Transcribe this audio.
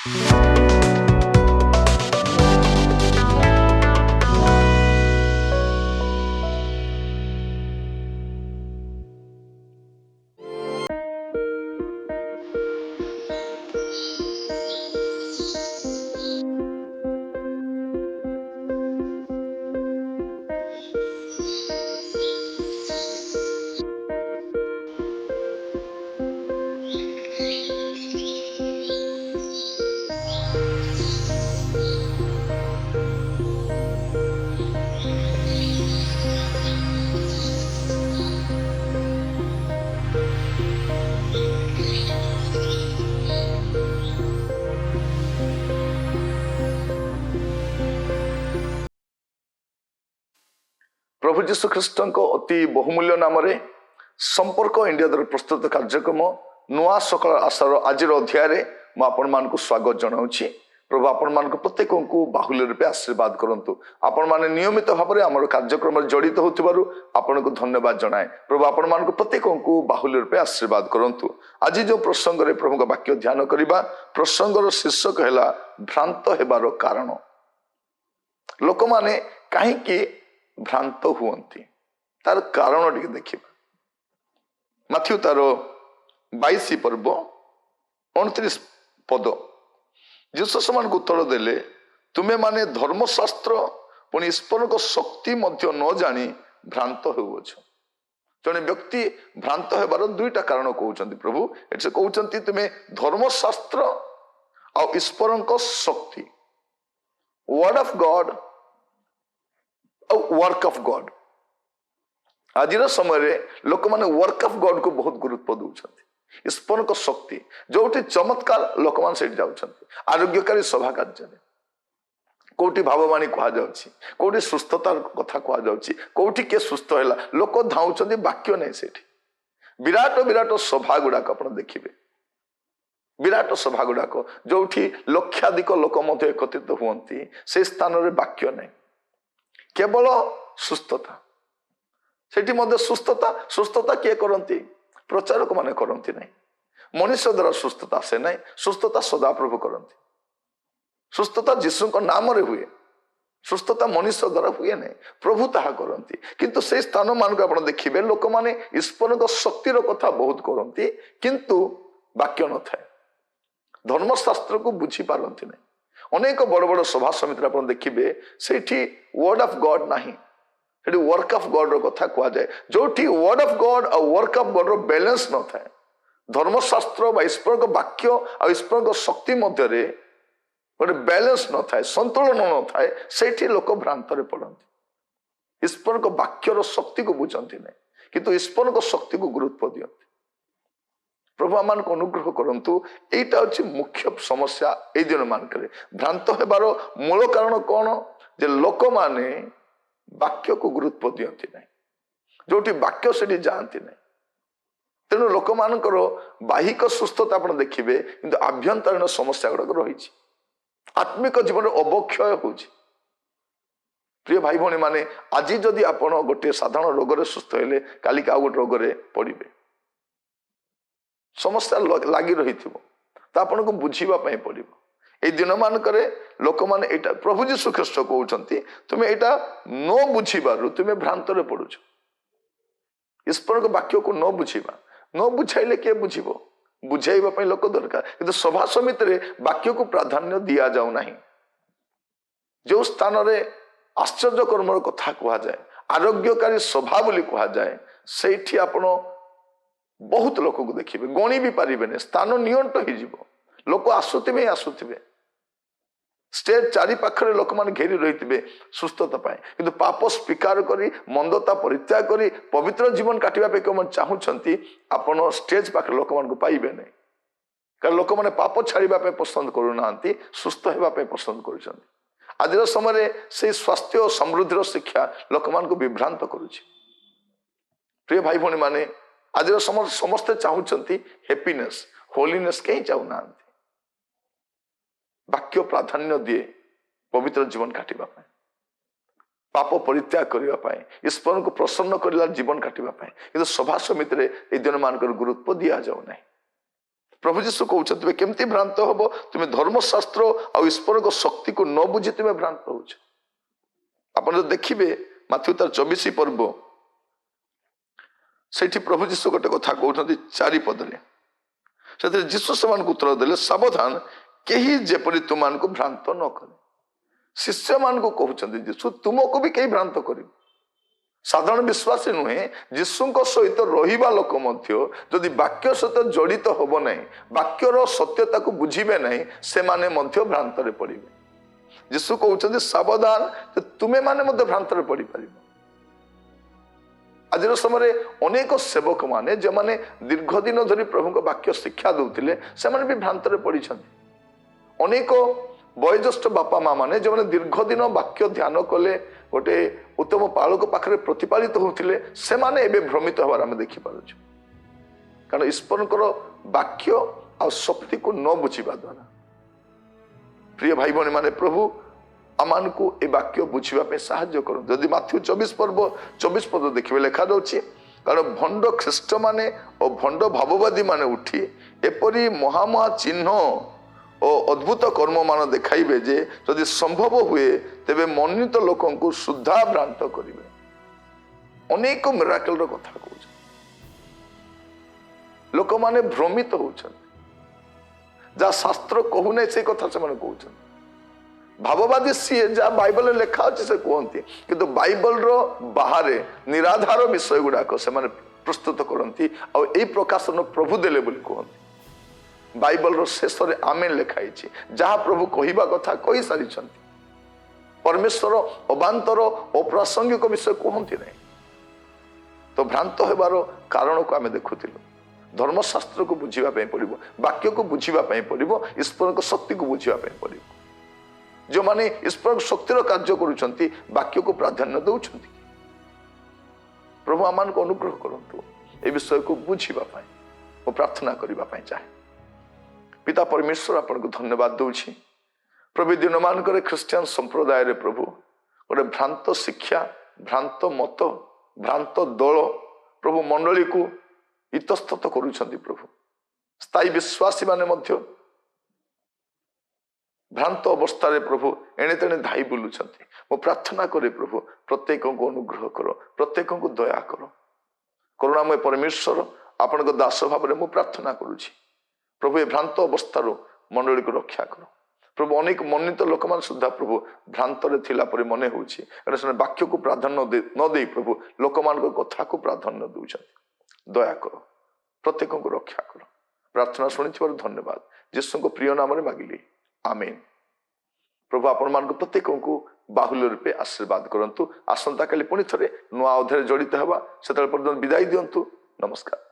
प्रभु जीशु ख्रीस्ट अति बहुमूल्य नाम संपर्क इंडिया द्वारा प्रस्तुत कार्यक्रम नुआ सकाल आशार आज अध्याय मुझे स्वागत जनाऊँगी। प्रभु आपण मान प्रत्येक को बाहुल्य रूपे आशीर्वाद करंतु। आपण माने नियमित भाव में आम कार्यक्रम जड़ित होथिबारु आपण को धन्यवाद जनाए। प्रभु आपण मान प्रत्येक को बाहुल्य रूपे आशीर्वाद करंतु। आज जो प्रसंग रे प्रभु का वाक्य ध्यान करिबा प्रसंगर शीर्षक है भ्रांत हेबार कारण। लोक माने कहीं भ्रांत हुअंती तार कारण टिके देखिबा। माथ्यू तार 22 पर्व 29 पद जीसस समान उत्तर देले तुमे माने धर्मशास्त्र पुणी ईश्वर को शक्ति मध्य न जानी भ्रांत होउछ। जने व्यक्ति भ्रांत हेबार दुईटा कारण कहउछंती प्रभु। एसे कहउछंती तुमे धर्मशास्त्र और ईश्वर को शक्ति वर्ड ऑफ गॉड और वर्क ऑफ गॉड। आज समय लोक माने वर्क ऑफ गॉड को बहुत गुरुत्व दउछंती। ईश्वर को शक्ति जो चमत्कार लोक मान से जाउछंती। आरोग्यकारी सभा कार्य कोटी भाववाणी कहा जाउछि, कोटी सुस्थतार कथा कहा जाउछि, कोटी के सुस्थ हैला लोक धाउछंती वाक्य नै सेठी। विराट विराट सभा गुडाक आपण देखिबे। विराट सभा गुडाक जोठी लक्षाधिक लोक मध्ये एकत्रित हुअंती से स्थान रे वाक्य नै, केवल सुस्थता। सेठी मध्ये सुस्थता सुस्थता किए करंती? प्रचारक माने करंती नहीं। मनुष्य द्वारा सुस्थता से नहीं, सुस्थता सदा प्रभु करंती। सुस्थता जीशु को नाम रे हुए, सुस्थता मनुष्य द्वारा हुए नहीं, प्रभु ताहा करंती। किंतु से स्थान मान को आपण देखिबे लोक माने ईश्वर को शक्ति रो कथा बहुत करंती किंतु वाक्य न थाए। धर्मशास्त्र को बुझी पारंती नहीं। अनेक बड़ बड़ सभा समिति आपण देखिबे सेठी वर्ड ऑफ गॉड नहीं, वर्क ऑफ गॉड रो कथा कहा जाए। जोठी वर्ड ऑफ गॉड और वर्क ऑफ गॉड रो बैलेंस न थाए, धर्मशास्त्र बा ईश्वर को वाक्य और ईश्वर को शक्ति मध्य रे गोटे बैलेंस न थाए, संतुलन न थाए, सेठी लोक भ्रांत रे पड़ती। ईश्वर को वाक्य रो शक्ति को बुझंती नहीं किंतु ईश्वर को शक्ति को गुरुत्व दियंती। प्रभु आमान को अनुग्रह करंतु। एटा होची मुख्य समस्या ए दिन मानकरे भ्रांत हेबार मूल कारण कौन? जे लोक माने वाक्य को गुरुत्व दियंती नहीं, जोटी वाक्य से जानती नहीं। तेणु लोक मानकर बाहिक सुस्थता आपण देखिबे किंतु आभ्यंतरीण समस्या गुड़ाक रही। आत्मिक जीवन अवक्षय होची। प्रिय भाई भौणी माने आज जदि आपण गोटे साधारण रोग सुस्थ हेले काली का गोटे रोग पड़े समस्या लगी रही तो आपन को बुझीबा पई पड़िबो। ए दिन मानकरे लोक माने एटा प्रभु जीशु ख्रीस्ट कहउछंती तुमे एटा न बुझीबारु तुमे भ्रांत रे पड़ुछ। ईश्वर को वाक्य को न बुझीबा, न बुझाइले के बुझीबो? बुझाइबा पई लोक दरकार किंतु सभा समिति रे वाक्य को प्राधान्य दिया जाउ नाही। जो स्थान रे आश्चर्य कर्मर कथा कहा जाए, आरोग्यकारी सभा बोली कहा जाए, सेठी आपण बहुत लोक को देखिबे, गणी भी पारिबेने, स्थान नियंट हो जिवो। लोक आसुथिबे आसुथिबे, स्टेज चारि पाखरे लोक मान घेरी रहिथिबे सुस्थता पाए किंतु पाप स्वीकार करी मंदता परित्याग करी पवित्र जीवन काटिबा पे कोन चाहुछंती आपण स्टेज पाखरे लोक मान को पाइबे नै। कारण लोक माने पाप छाड़िबा पे पसंद करू नांती, सुस्थ हेबा पे पसंद करूछंती। आज समय से स्वास्थ्य और समृद्धि शिक्षा लोक मान को विभ्रांत करूछि। प्रिय भाई भौणी माने आज समस्ते चाहुछंती हैप्पीनेस, होलीनेस कहीं चाहूना। वाक्य प्राधान्य दिए पवित्र जीवन काटिबा पाए, पाप परित्याग करिबा पाए, ईश्वर को प्रसन्न करिला जीवन काटिबा पाए। किंतु सभा समिति रे ए दिन मानकर गुरुत्व दिया जाउ नाही। प्रभु जीशु कहते तुम केमती भ्रांत हम तुम धर्मशास्त्र आ ईश्वर को शक्ति को न बुझी तुम भ्रांत हो। आप देखिए माथ्यू तार 24 पर्व से प्रभु जीशु गोटे कथा कहते 4 पदले से जीशु से उत्तर देले सावधान कहीं जेपरी तुम भ्रांत न करे। शिष्य मान को कहते जीशु तुमको भी कहीं भ्रांत कर। साधारण विश्वासी नुहे जीशु सहित रहा लोक जदि वाक्य सहित जड़ित हम ना वाक्यर सत्यता को बुझे ना से माने भ्रांत पड़े। जीशु कहते सावधान तुम्हें माने भ्रांत पड़ पार। आज समय अनेक सेवक माने जो माने दीर्घ दिन धरी प्रभु वाक्य शिक्षा दौले से भी भ्रांत पड़ी। अनेक वयोज्येष्ठ बापा माँ मैंने जो दीर्घ दिन वाक्य ध्यान कले गोटे उत्तम पालक पाखे प्रतिपालित होते से माने भ्रमित हबार आम देखिपुर। कारण ईश्वर वाक्य आ शक्ति को न बुझा द्वारा प्रिय भाई भाई माने प्रभु आमान को ए वाक्य बुझापी साहाय्य कर। जदि माथ्यू 24 पर्व 24 पद देखिए लिखा जाऊँगी कारण भंड ख्रीष्ट माने और भंड भाववादी माने उठी एपरी महामहा चिन्ह और अद्भुत कर्म मान देखाइबे जे यदि संभव हुए तेबे मनोनीत लोकों को शुद्धा भ्रांत करिवे। अनेक मिराकल रो कथा कहउछ लोक माने भ्रमित होउछन जा शास्त्र कहू नै से कथा से माने कहउछन। भाववादी सी जा बाइबल लिखा अछि से कहंती किंतु बाइबल रो बाहरे निराधार विषय गुडाक से माने प्रस्तुत करंती आ एई प्रकाशन प्रभु देले बोली कहंती। बाइबल रो शेष रे आमेन लिखाई जहाँ प्रभु कहवा कथा कही सारी परमेश्वर अबांतर अप्रासंगिक विषय कहते नहीं। तो भ्रांत होबार कारण को आम देखुलु धर्मशास्त्र को बुझापी पड़ो वाक्य को बुझापी पड़ो ईश्वर को शक्ति को बुझापी पड़ो। जो माने ईश्वर शक्तिर कार्य करुछंती वाक्य को प्राधान्य दौरान प्रभु आमान को अनुग्रह करंतु ए विषय को बुझापी और प्रार्थना करने चाहे। पिता परमेश्वर आपन को धन्यवाद दूची प्रभु दिन मानक ख्रीस्टियान संप्रदाय रे प्रभु गोटे भ्रांत शिक्षा भ्रांत मत भ्रांत दल प्रभु मंडली को इतस्तत करुछंती। प्रभु स्थायी विश्वासी माने मध्य भ्रांत अवस्था रे प्रभु एणे तेणे धाई बुलुछंती। मो प्रार्थना करे प्रभु प्रत्येक को अनुग्रह करो प्रत्येक को दया करो करुणामय परमेश्वर आपन को दास भाव में मो प्रार्थना करुछि। प्रभु ए भ्रांत अवस्था मंडली को रक्षा करो प्रभु। अनेक मनोनीत लोक मान सुधा प्रभु भ्रांत थिला परि मने होछि वाक्य को प्राधान्य न दे प्रभु लोक मान कथा को प्राधान्य दउछंती। दया करो प्रत्येक को रक्षा करो। प्रार्थना शुणी धन्यवाद यीशु को प्रिय नाम रे मागिली आमेन। प्रभु आपण मान प्रत्येक को बाहुल्य रूपे आशीर्वाद करंतु। आसंता काली पुणी थरे नुआ अध्याय जड़ित हवा से पर्यंत विदाई दियंतु। नमस्कार।